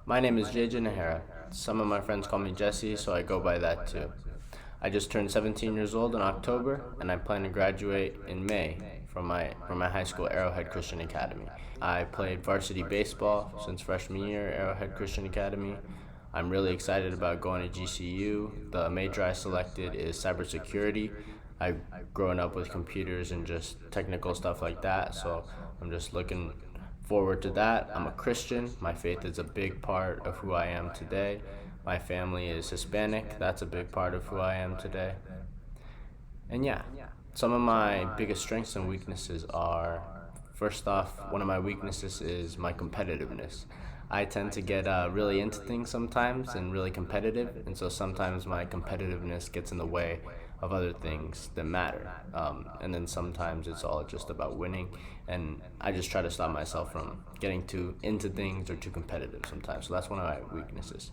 My name is JJ Nahara. Some of my friends call me Jesse, so I go by that too. I just turned 17 years old in October, and I plan to graduate in May from my high school Arrowhead Christian Academy. I played varsity baseball since freshman year at Arrowhead Christian Academy. I'm really excited about going to GCU. The major I selected is cybersecurity. I've grown up with computers and just technical stuff like that, so I'm just looking forward to that. I'm a Christian. My faith is a big part of who I am today. My family is Hispanic. That's a big part of who I am today. And yeah, some of my biggest strengths and weaknesses are, first off, one of my weaknesses is my competitiveness. I tend to get really into things sometimes and really competitive, and so sometimes my competitiveness gets in the way of other things that matter. And then sometimes it's all just about winning, and I just try to stop myself from getting too into things or too competitive sometimes. So that's one of my weaknesses.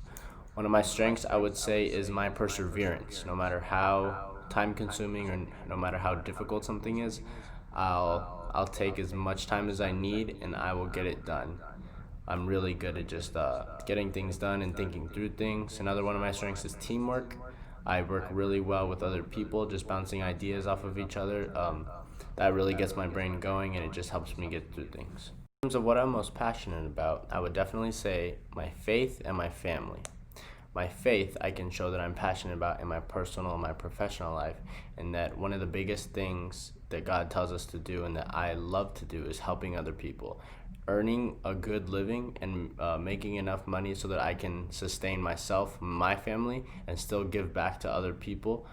One of my strengths, I would say, is my perseverance. No matter how time consuming or no matter how difficult something is, I'll take as much time as I need and I will get it done. I'm really good at just getting things done and thinking through things. Another one of my strengths is teamwork. I work really well with other people, just bouncing ideas off of each other. That really gets my brain going and it just helps me get through things. In terms of what I'm most passionate about, I would definitely say my faith and my family. My faith I can show that I'm passionate about in my personal and my professional life, and that one of the biggest things that God tells us to do and that I love to do is helping other people, earning a good living and making enough money so that I can sustain myself, my family, and still give back to other people.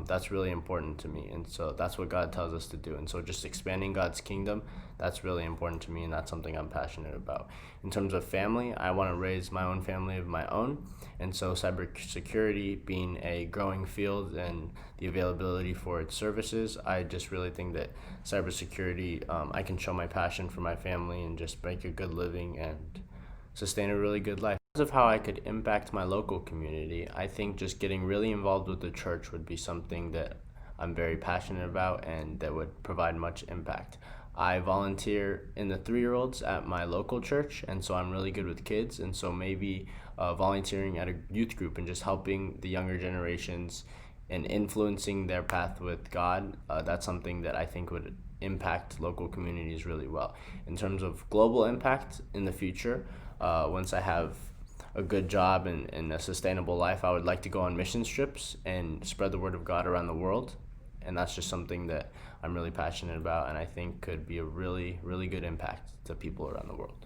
That's really important to me, and so that's what God tells us to do. And so just expanding God's kingdom, that's really important to me, and that's something I'm passionate about. In terms of family, I want to raise my own family of my own, and so cybersecurity being a growing field and the availability for its services, I just really think that cybersecurity, I can show my passion for my family and just make a good living and sustain a really good life. In terms of how I could impact my local community, I think just getting really involved with the church would be something that I'm very passionate about and that would provide much impact. I volunteer in the 3-year-olds at my local church, and so I'm really good with kids, and so maybe volunteering at a youth group and just helping the younger generations and influencing their path with God, that's something that I think would impact local communities really well. In terms of global impact in the future, once I have a good job and a sustainable life, I would like to go on mission trips and spread the word of God around the world. And that's just something that I'm really passionate about and I think could be a really, really good impact to people around the world.